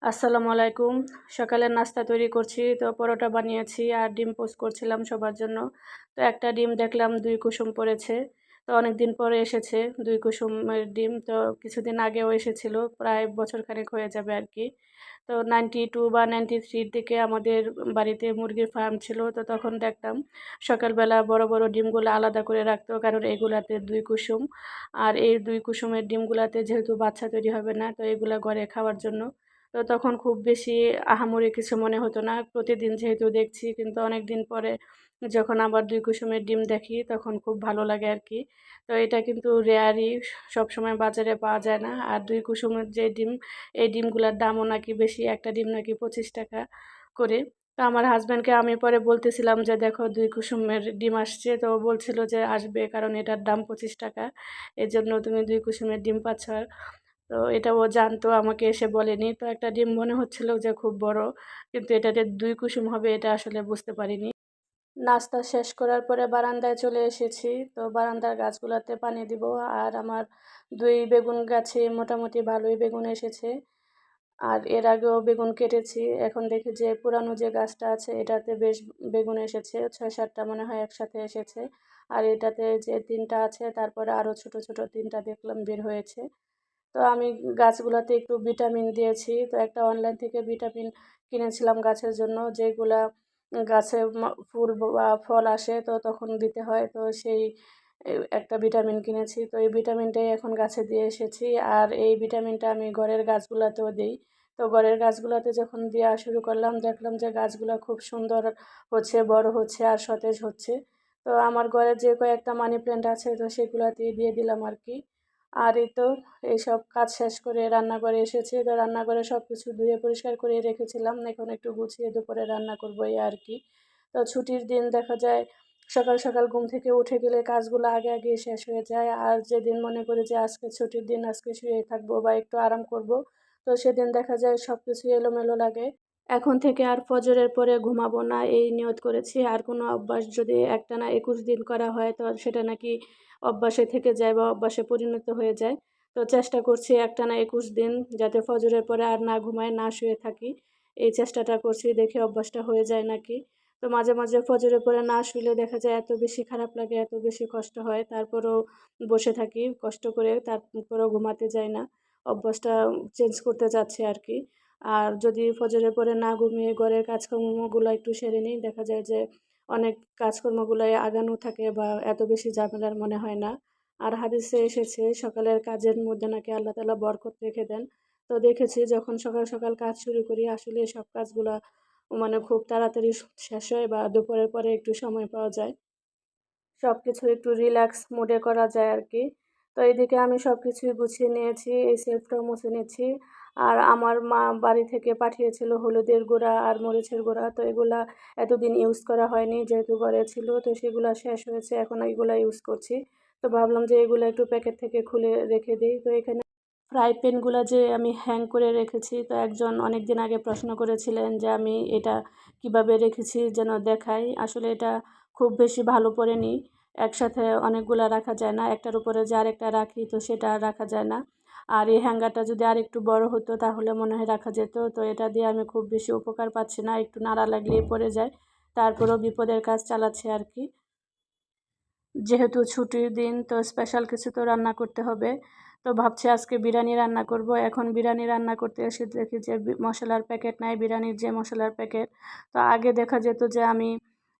আসসালামু আলাইকুম। সকালের নাস্তা তৈরি করছি। তো পরোটা বানিয়েছি আর ডিম পোস্ট করছিলাম সবার জন্য। তো একটা ডিম দেখলাম ২ কুসুম পড়েছে। তো অনেকদিন পরে এসেছে ২ কুসুমের ডিম। তো কিছুদিন আগেও এসেছিল। প্রায় বছরখানেক হয়ে যাবে আরকি। তো 92 বা 93 র দিকে আমাদের বাড়িতে মুরগির ফার্ম ছিল। তো তখন দেখতাম সকালবেলা বড়, বড় ডিমগুলো আলাদা করে রাখতো। কারণ এগুলাতে ২ কুসুম। আর এই ২ কুসুমের ডিমগুলাতে যেহেতু বাচ্চা তৈরি হবে না, তো এগুলা ঘরে খাওয়ার জন্য। তো তখন খুব বেশি আহামরি কিছু মনে হতো না। প্রতিদিন যেহেতু দেখছি, কিন্তু অনেকদিন পরে যখন আবার ২ কুসুমের ডিম দেখি তখন খুব ভালো লাগে আরকি। তো এটা কিন্তু রেয়ারই, সবসময় বাজারে পাওয়া যায় না। আর ২ কুসুমের যে ডিম, এই ডিমগুলার দামও নাকি বেশি। একটা ডিম নাকি ৳25 করে। তো আমার হাসব্যান্ডকে আমি পরে বলতেছিলাম যে, "দেখো ২ কুসুমের ডিম আসছে।" তো ও বলছিল যে, "আসবে, কারণ এটার দাম ৳25, এজন্য তুমি ২ কুসুমের ডিম পাচ্ছ।" তো এটা ও জানতো, আমাকে এসে বলেনি। তো একটা ডিম মনে হচ্ছিল যে খুব বড়, কিন্তু এটাতে ২ কুসুম হবে এটা আসলে বুঝতে পারিনি। নাস্তা শেষ করার পরে বারান্দায় চলে এসেছি। তো বারান্দার গাছগুলাতে পানি দিব। আর আমার ২ বেগুন গাছে মোটামুটি ভালোই বেগুন এসেছে। আর এর আগেও বেগুন কেটেছি। এখন দেখি যে পুরানো যে গাছটা আছে এটাতে বেশ বেগুন এসেছে। ৬-৭ টা মনে হয় একসাথে এসেছে। আর এটাতে যে ৩ টা আছে, তারপরে আরও ছোট, ছোট ৩ টা দেখলাম বের হয়েছে। তো আমি গাছগুলাতে একটু ভিটামিন দিয়েছি। তো একটা অনলাইন থেকে ভিটামিন কিনেছিলাম গাছের জন্য, যেগুলা গাছে ফুল বা ফল আসে তো তখন দিতে হয়। তো সেই একটা ভিটামিন কিনেছি। তো এই ভিটামিনটাই এখন গাছে দিয়ে এসেছি। আর এই ভিটামিনটা আমি ঘরের গাছগুলাতেও দেই। তো ঘরের গাছগুলাতে যখন দেয়া শুরু করলাম, দেখলাম যে গাছগুলা খুব সুন্দর হচ্ছে, বড় হচ্ছে আর সতেজ হচ্ছে। তো আমার ঘরে যে কয়েকটা মানি প্ল্যান্ট আছে, তো সেগুলাতেই দিয়ে দিলাম আরকি। আর এই তো এইসব কাজ শেষ করে রান্নাঘরে এসেছি। তো রান্নাঘরে সবকিছু ধুয়ে পরিষ্কার করে রেখেছিলাম। এখন একটু গুছিয়ে দুপুরে রান্না করব, এই আর কি। তো ছুটির দিন দেখা যায় সকাল, সকাল ঘুম থেকে উঠে গেলে কাজগুলো আগে, আগেই শেষ হয়ে যায়। আর যেদিন মনে করি যে আজকে ছুটির দিন, আজকে শুয়ে থাকবো বা একটু আরাম করব, তো সেদিন দেখা যায় সবকিছু এলোমেলো লাগে। এখন থেকে আর ফজরের পরে ঘুমাবো না, এই নিয়ত করেছি। আর কোনো অভ্যাস যদি একটানা ২১ দিন করা হয়, তো সেটা নাকি অভ্যাসে থেকে যায় বা অভ্যাসে পরিণত হয়ে যায়। তো চেষ্টা করছি একটানা ২১ দিন যাতে ফজরের পরে আর না ঘুমাই, না শুয়ে থাকি। এই চেষ্টাটা করছি, দেখি অভ্যাসটা হয়ে যায় নাকি। তো মাঝে, মাঝে ফজরের পরে না শুইলে দেখা যায় এত বেশি খারাপ লাগে, এত বেশি কষ্ট হয়। তারপরেও বসে থাকি কষ্ট করে, তারপরেও ঘুমাতে যাই না। অভ্যাসটা চেঞ্জ করতে চাচ্ছি আরকি। আর যদি ফজরের পরে না ঘুমিয়ে ঘরের কাজকর্মগুলো একটু সেরে নিই, দেখা যায় যে অনেক কাজকর্মগুলাই আগানো থাকে বা এত বেশি ঝামেলার মনে হয় না। আর হাদিসে এসেছে সকালের কাজের মধ্যে নাকি আল্লাহ তাআলা বরকত রেখে দেন। তো দেখেছি যখন সকাল, সকাল কাজ শুরু করি আসলে সব কাজগুলা মানে খুব তাড়াতাড়ি শেষ হয় বা দুপুরের পরে একটু সময় পাওয়া যায়। সবকিছু একটু রিল্যাক্স মুডে করা যায় আরকি। তো এদিকে আমি সবকিছুই গুছিয়ে নিয়েছি, এই শেলফটাও মুছে নিচ্ছি। আর আমার মা বাড়ি থেকে পাঠিয়েছিল হলুদের গুঁড়া আর মরিচের গুঁড়া। তো এগুলা এতদিন ইউজ করা হয়নি, যেহেতু ঘরে ছিল। তো সেগুলা শেষ হয়েছে, এখন এগুলা ইউজ করছি। তো ভাবলাম যে এগুলা একটু প্যাকেট থেকে খুলে রেখে দেই। তো এখানে ফ্রাই প্যানগুলা যে আমি হ্যাং করে রেখেছি, তো একজন অনেকদিন আগে প্রশ্ন করেছিলেন যে আমি এটা কিভাবে রেখেছি যেন দেখাই। আসলে এটা খুব বেশি ভালো পড়েনি। একসাথে অনেকগুলা রাখা যায় না। একটার উপরে যে আরেকটা রাখি, তো সেটা আর রাখা যায় না। আর এই হ্যাঙ্গারটা যদি আরেকটু বড় হতো তাহলে মনে হয় রাখা যেত। তো এটা দিয়ে আমি খুব বেশি উপকার পাচ্ছি না। একটু নাড়া লাগলেই পড়ে যায়। তারপরেও বিপদের কাজ চালাচ্ছি আরকি। যেহেতু ছুটির দিন, তো স্পেশাল কিছু তো রান্না করতে হবে। তো ভাবছি আজকে বিরিয়ানি রান্না করব। এখন বিরিয়ানি রান্না করতে এসে দেখি যে মসলার প্যাকেট নাই, বিরিয়ানির যে মসলার প্যাকেট। তো আগে দেখা যেত যে আমি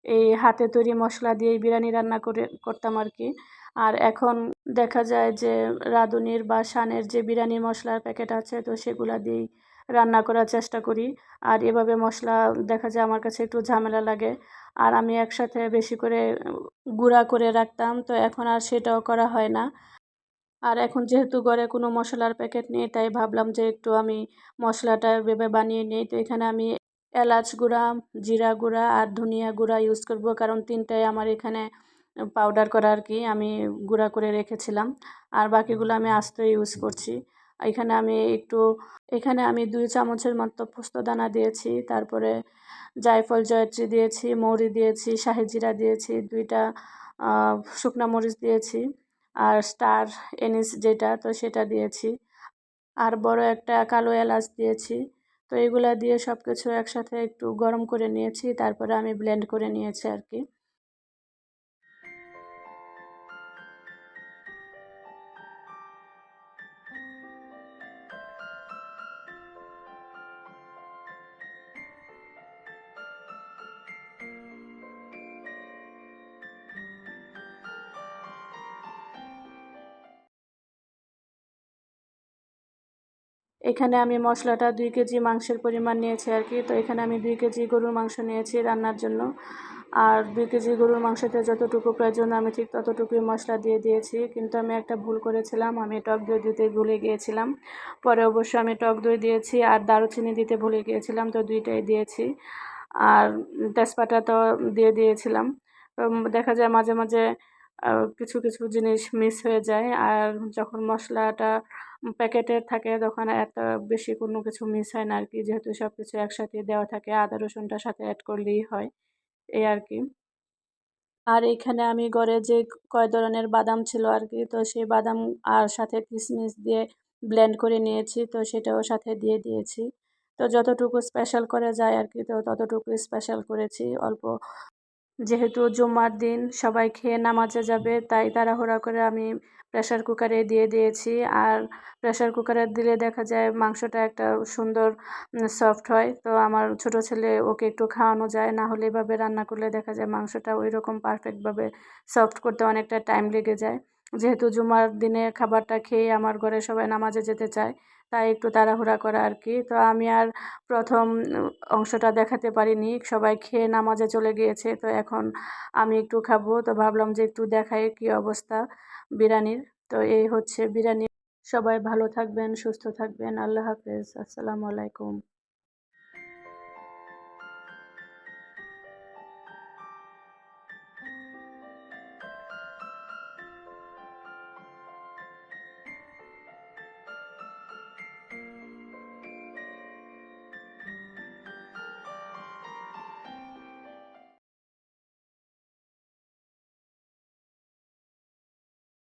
এই হাতে তৈরি মসলা দিয়েই বিরিয়ানি রান্না করতাম আরকি। আর এখন দেখা যায় যে রাঁধুনির বা শানের যে বিরিয়ানি মসলার প্যাকেট আছে, তো সেগুলা দিয়েই রান্না করার চেষ্টা করি। আর এভাবে মসলা দেখা যায় আমার কাছে একটু ঝামেলা লাগে। আর আমি একসাথে বেশি করে গুঁড়া করে রাখতাম, তো এখন আর সেটাও করা হয় না। আর এখন যেহেতু ঘরে কোনো মসলার প্যাকেট নেই, তাই ভাবলাম যে একটু আমি মশলাটা এভাবে বানিয়ে নিই। তো এখানে আমি এলাচ গুঁড়া, জিরা গুঁড়া আর ধনিয়া গুঁড়া ইউজ করব, কারণ ৩ টাই আমার এখানে পাউডার করা আরকি, আমি গুঁড়া করে রেখেছিলাম। আর বাকিগুলো আমি আস্ত ইউজ করছি। এখানে আমি একটু এখানে আমি ২ চামচের মতো পোস্তদানা দিয়েছি। তারপরে জায়ফল, জয়ত্রী দিয়েছি, মৌরি দিয়েছি, শাহি জিরা দিয়েছি, ২ টা আ শুকনা মরিচ দিয়েছি। আর স্টার এনিস যেটা, তো সেটা দিয়েছি। আর বড় একটা কালো এলাচ দিয়েছি। তো এগুলা দিয়ে সব কিছু একসাথে একটু গরম করে নিয়েছি, তারপরে আমি ব্লেন্ড করে নিয়েছি আর কি। এখানে আমি মশলাটা 2 কেজি মাংসের পরিমাণ নিয়েছি আর কি। তো এখানে আমি 2 কেজি গরুর মাংস নিয়েছি রান্নার জন্য। আর 2 কেজি গরুর মাংসতে যতটুকু প্রয়োজন আমি ঠিক ততটুকুই মশলা দিয়ে দিয়েছি। কিন্তু আমি একটা ভুল করেছিলাম, আমি টক দই দিতে ভুলে গিয়েছিলাম। পরে অবশ্য আমি টক দই দিয়েছি আর দারুচিনি দিতে ভুলে গিয়েছিলাম, তো 2 টাই দিয়েছি। আর তেজপাতা তো দিয়ে দিয়েছিলাম। তো দেখা যায় মাঝে, মাঝে কিছু, কিছু জিনিস মিস হয়ে যায়। আর যখন মশলাটা প্যাকেটের থাকে তখন এত বেশি কোনো কিছু মিস হয় না আরকি। যেহেতু সবকিছু একসাথে দেওয়া থাকে, আদা রসুনটা সাথে এড করলেই হয়, এই আরকি। আর এইখানে আমি ঘরে যে কয় ধরনের বাদাম ছিল আরকি, তো সেই বাদাম আর সাথে কিশমিশ দিয়ে ব্লেন্ড করে নিয়েছি, তো সেটাও সাথে দিয়ে দিয়েছি। তো যতটুকু স্পেশাল করা যায় আরকি, তো ততটুকুই স্পেশাল করেছি। অল্প, যেহেতু জুম্মার দিন সবাই খেয়ে নামাজে যাবে, তাই তাড়াহুড়া করে আমি প্রেশার কুকারে দিয়ে দিয়েছি। আর প্রেশার কুকারে দিলে দেখা যায় মাংসটা একটা সুন্দর সফট হয়। তো আমার ছোট ছেলে, ওকে একটু খাওয়ানো যায়, না হলে এভাবে রান্না করলে দেখা যায় মাংসটা ওইরকম পারফেক্টভাবে সফট করতে অনেকটা টাইম লেগে যায়। যেহেতু জুমার দিনে খাবারটা খেয়ে আমার ঘরে সবাই নামাজে যেতে চায়, তাই একটু তাড়াহুড়া করা আরকি। তো আমি আর ১ম অংশটা দেখাতে পারিনি। সবাই খেয়ে নামাজে চলে গিয়েছে। তো এখন আমি একটু খাবো। তো ভাবলাম যে একটু দেখাই কি অবস্থা বিরানির। তো এই হচ্ছে বিরানি। সবাই ভালো থাকবেন, সুস্থ থাকবেন। আল্লাহ হাফেজ। আসসালামু আলাইকুম।